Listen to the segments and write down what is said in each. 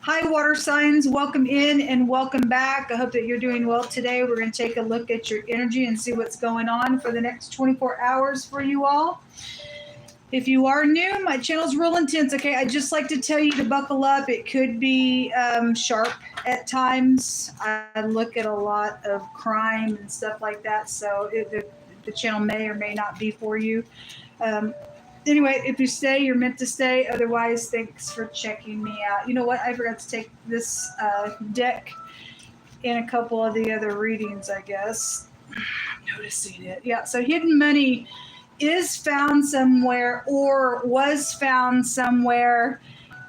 Hi, water signs. Welcome in and welcome back. I hope that you're doing well today. We're going to take a look at your energy and see what's going on for the next 24 hours for you all. If you are new, my channel's real intense, okay? I just like to tell you to buckle up. It could be sharp at times. I look at a lot of crime and stuff like that, so the channel may or may not be for you. Anyway, if you stay, you're meant to stay. Otherwise, thanks for checking me out. You know what? I forgot to take this deck in a couple of the other readings, I guess. I'm noticing it. Yeah, so hidden money is found somewhere or was found somewhere,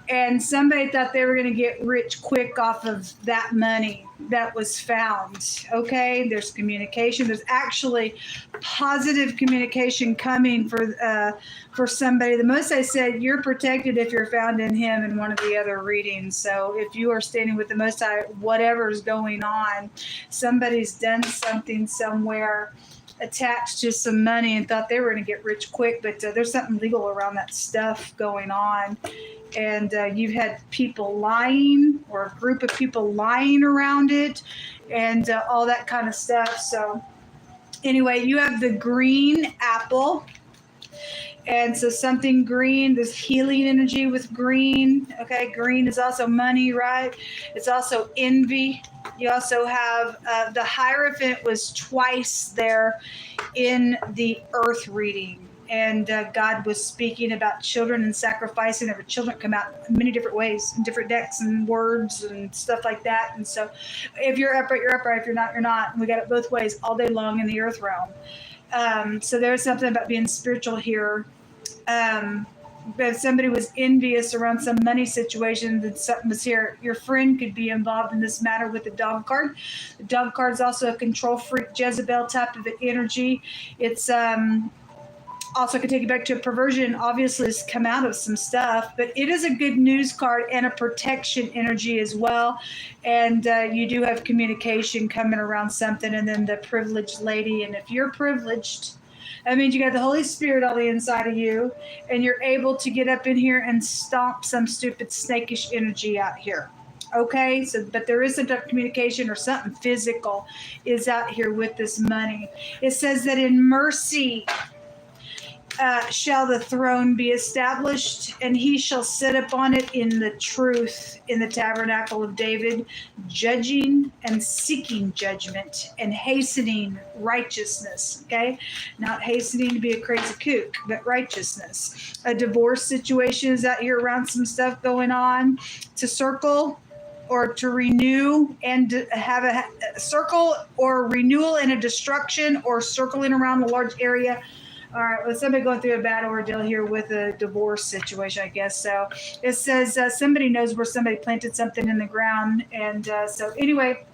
and somebody thought they were going to get rich quick off of that money that was found. Okay, there's communication. There's actually positive communication coming for somebody. The most I said, you're protected if you're found in Him in one of the other readings. So if you are standing with the Most High, whatever's going on, somebody's done something somewhere attached to some money and thought they were going to get rich quick, but there's something legal around that stuff going on. And you've had people lying, or a group of people lying around it, and all that kind of stuff. So anyway, you have the green apple. And so something green, this healing energy with green. Okay, green is also money, right? It's also envy. You also have the Hierophant was twice there in the earth reading. And God was speaking about children and sacrificing. There children come out in many different ways, in different decks and words and stuff like that. And so if you're upright, you're upright. If you're not, you're not. And we got it both ways all day long in the earth realm. So there's something about being spiritual here. If somebody was envious around some money situation, then something was here. Your friend could be involved in this matter with the dog card. The dog card is also a control freak, Jezebel type of energy. It's also can take you back to a perversion. Obviously, it's come out of some stuff, but it is a good news card and a protection energy as well. And you do have communication coming around something, and then the privileged lady. And if you're privileged, that means you got the Holy Spirit on the inside of you, and you're able to get up in here and stomp some stupid snakish energy out here. Okay, so but there is some type of communication or something physical is out here with this money. It says that in mercy shall the throne be established, and He shall sit upon it in the truth, in the tabernacle of David, judging and seeking judgment and hastening righteousness. Okay, not hastening to be a crazy kook, but righteousness. A divorce situation is out here around some stuff going on. To circle or to renew and to have a circle or renewal and a destruction, or circling around a large area. All right, well, somebody going through a bad ordeal here with a divorce situation, I guess. So it says somebody knows where somebody planted something in the ground. And so anyway,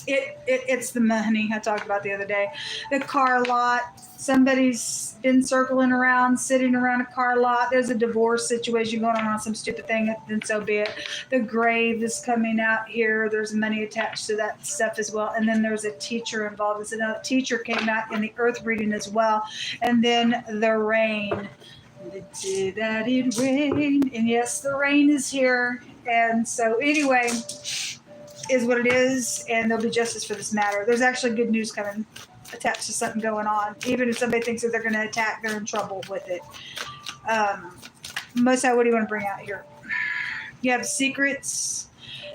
it's the money I talked about the other day. The car lot. Somebody's been circling around, sitting around a car lot. There's a divorce situation going on some stupid thing, then so be it. The grave is coming out here. There's money attached to that stuff as well. And then there's a teacher involved. So now the teacher came out in the earth reading as well. And then the rain. That it rain. And yes, the rain is here. And so anyway, is what it is, and there'll be justice for this matter. There's actually good news coming attached to something going on. Even if somebody thinks that they're going to attack, they're in trouble with it. Most what do you want to bring out here? You have secrets.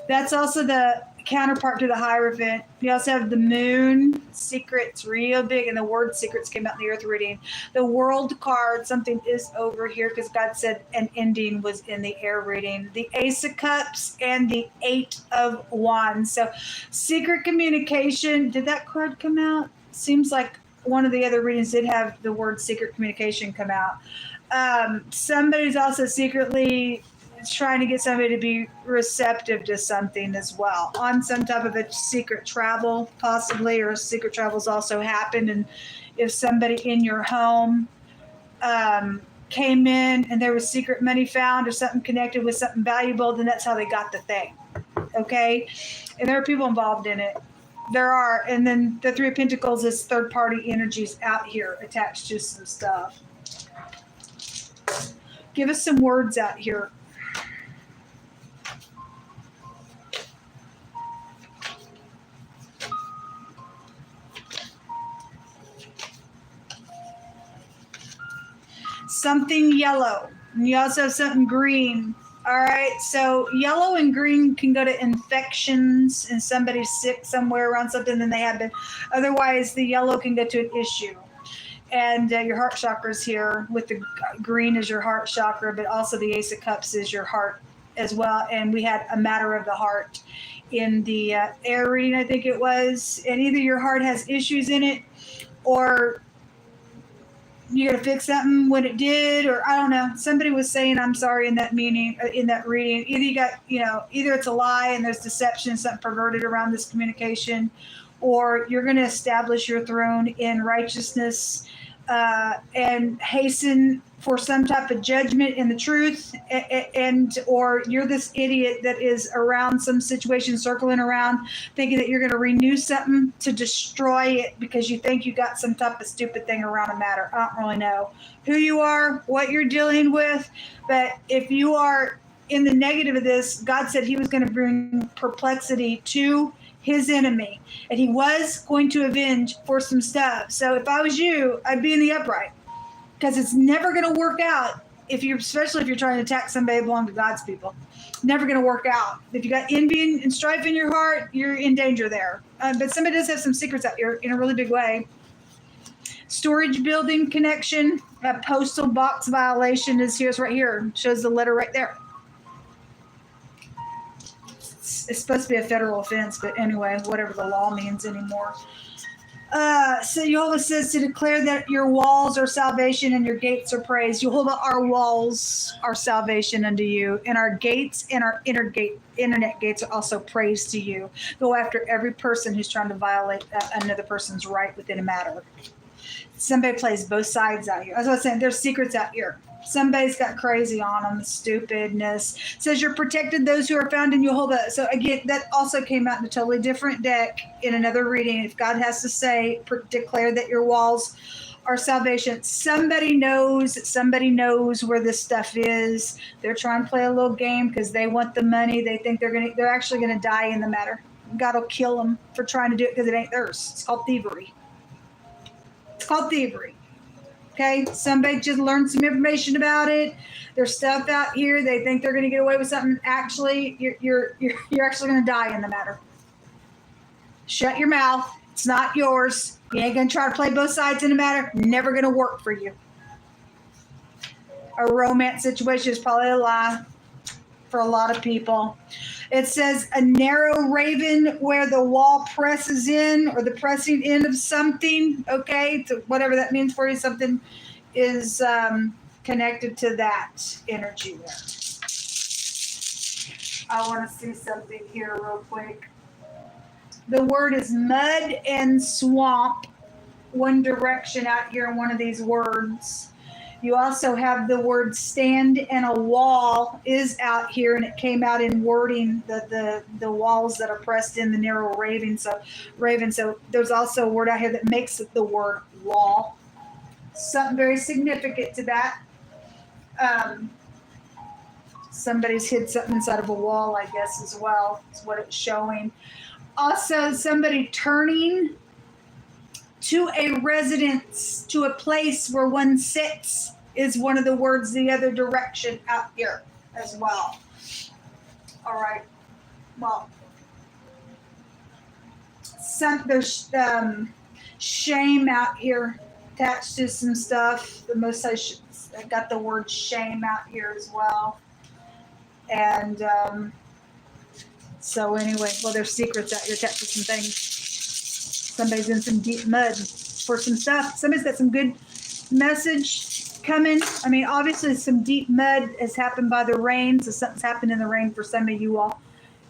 That's also the counterpart to the Hierophant. You also have the moon. Secrets, real big, and the word secrets came out in the earth reading. The world card, something is over here because God said an ending was in the air reading. The Ace of Cups and the Eight of Wands. So secret communication. Did that card come out? Seems like one of the other readings did have the word secret communication come out. Somebody's also secretly trying to get somebody to be receptive to something as well, on some type of a secret travel possibly, or secret travels also happened. And if somebody in your home came in and there was secret money found or something connected with something valuable, then that's how they got the thing. Okay, and there are people involved in it. There are. And then the Three of Pentacles is third party energies out here attached to some stuff. Give us some words out here. something yellow. And you also have something green. All right, so yellow and green can go to infections, and somebody's sick somewhere around something, then they have been. Otherwise, the yellow can go to an issue. And your heart chakra is here with the green is your heart chakra, but also the Ace of Cups is your heart as well. And we had a matter of the heart in the air reading, I think it was. And either your heart has issues in it, or you got to fix something when it did, or I don't know. Somebody was saying, I'm sorry, in that meaning, in that reading. Either you got, either it's a lie and there's deception, something perverted around this communication, or you're going to establish your throne in righteousness and hasten for some type of judgment in the truth, and or you're this idiot that is around some situation, circling around, thinking that you're going to renew something to destroy it because you think you got some type of stupid thing around a matter. I don't really know who you are, what you're dealing with, but if you are in the negative of this, God said he was going to bring perplexity to his enemy, and he was going to avenge for some stuff. So if I was you, I'd be in the upright, because it's never going to work out especially if you're trying to attack somebody belonging to God's people. Never going to work out. If you got envy and strife in your heart, you're in danger there. But somebody does have some secrets out here in a really big way. Storage building connection, a postal box violation is here. It's right here. Shows the letter right there. It's supposed to be a federal offense, but anyway, whatever the law means anymore. So Jehovah says to declare that your walls are salvation and your gates are praise. Jehovah, our walls are salvation unto you, and our gates and our internet gates are also praise to you. Go after every person who's trying to violate another person's right within a matter. Somebody plays both sides out here. As I was saying, there's secrets out here. Somebody's got crazy on them, the stupidness. It says you're protected those who are found in Jehovah. So again, that also came out in a totally different deck in another reading. If God has to say, declare that your walls are salvation. Somebody knows where this stuff is. They're trying to play a little game because they want the money. They think they're actually going to die in the matter. God will kill them for trying to do it because it ain't theirs. It's called thievery. Okay, somebody just learned some information about it. There's stuff out here. They think they're going to get away with something. Actually, you're actually going to die in the matter. Shut your mouth. It's not yours. You ain't going to try to play both sides in the matter. Never going to work for you. A romance situation is probably a lie for a lot of people. It says a narrow raven where the wall presses in, or the pressing in of something, okay? So whatever that means for you, something is connected to that energy there. I want to see something here real quick. The word is mud and swamp, one direction out here in one of these words. You also have the word stand and a wall is out here, and it came out in wording, the walls that are pressed in the narrow raven. So there's also a word out here that makes it the word wall. Something very significant to that. Somebody's hid something inside of a wall, I guess, as well. Is what it's showing. Also, somebody turning to a residence, to a place where one sits, is one of the words the other direction out here as well. All right. Well, there's shame out here attached to some stuff. The most I got the word shame out here as well. And so anyway, well, there's secrets out here attached to some things. Somebody's in some deep mud for some stuff. Somebody's got some good message coming. I mean, obviously some deep mud has happened by the rain. So something's happened in the rain for some of you all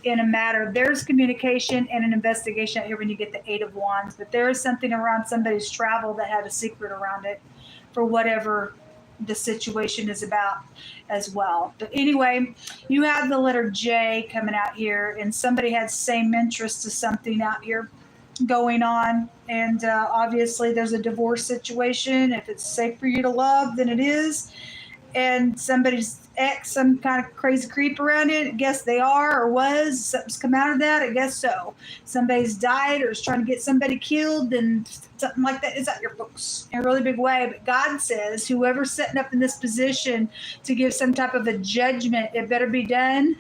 in a matter. There's communication and an investigation out here when you get the Eight of Wands. But there is something around somebody's travel that had a secret around it for whatever the situation is about as well. But anyway, you have the letter J coming out here, and somebody had same interest to something out here going on, and obviously there's a divorce situation. If it's safe for you to love, then it is, and somebody's ex, some kind of crazy creep around it. I guess they are or was. Something's come out of that. I guess so. Somebody's died or is trying to get somebody killed, and something like that is at your books in a really big way. But God says whoever's setting up in this position to give some type of a judgment, it better be done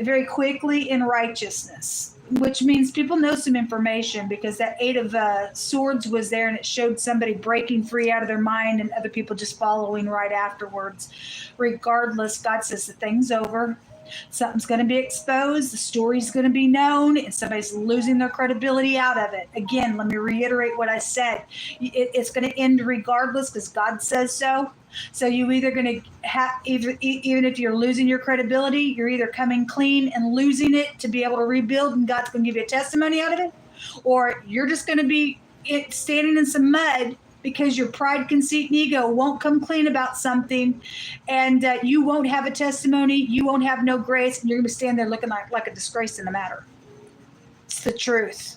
very quickly in righteousness. Which means people know some information, because that 8 of Swords was there, and it showed somebody breaking free out of their mind and other people just following right afterwards. Regardless, God says the thing's over. Something's going to be exposed. The story's going to be known, and somebody's losing their credibility out of it. Again, let me reiterate what I said. It's going to end regardless, because God says so. So you either going to have, even if you're losing your credibility, you're either coming clean and losing it to be able to rebuild, and God's going to give you a testimony out of it, or you're just going to be standing in some mud because your pride, conceit, and ego won't come clean about something, and you won't have a testimony, you won't have no grace, and you're going to stand there looking like a disgrace in the matter. It's the truth.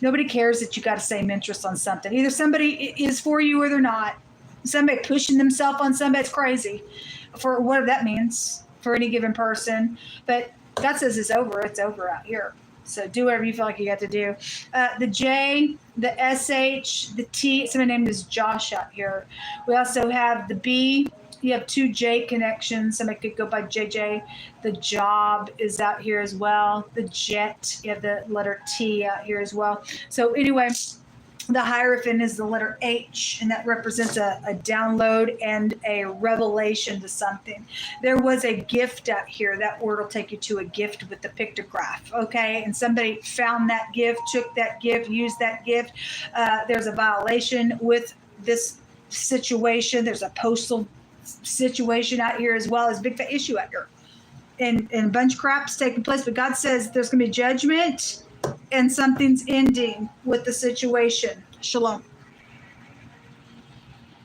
Nobody cares that you got the same interest on something. Either somebody is for you or they're not. Somebody pushing themselves on somebody's crazy, for whatever that means for any given person. But God says it's over. It's over out here. So do whatever you feel like you got to do. The J, the SH, the T. Somebody named is Josh out here. We also have the B. You have 2 J connections. Somebody could go by JJ. The job is out here as well. The jet. You have the letter T out here as well. So anyway, the Hierophant is the letter H, and that represents a download and a revelation to something. There was a gift out here. That word will take you to a gift with the pictograph, okay? And somebody found that gift, took that gift, used that gift. There's a violation with this situation. There's a postal situation out here as well. As big fat issue out here. And a bunch of crap's taking place, but God says there's going to be judgment, and something's ending with the situation. Shalom.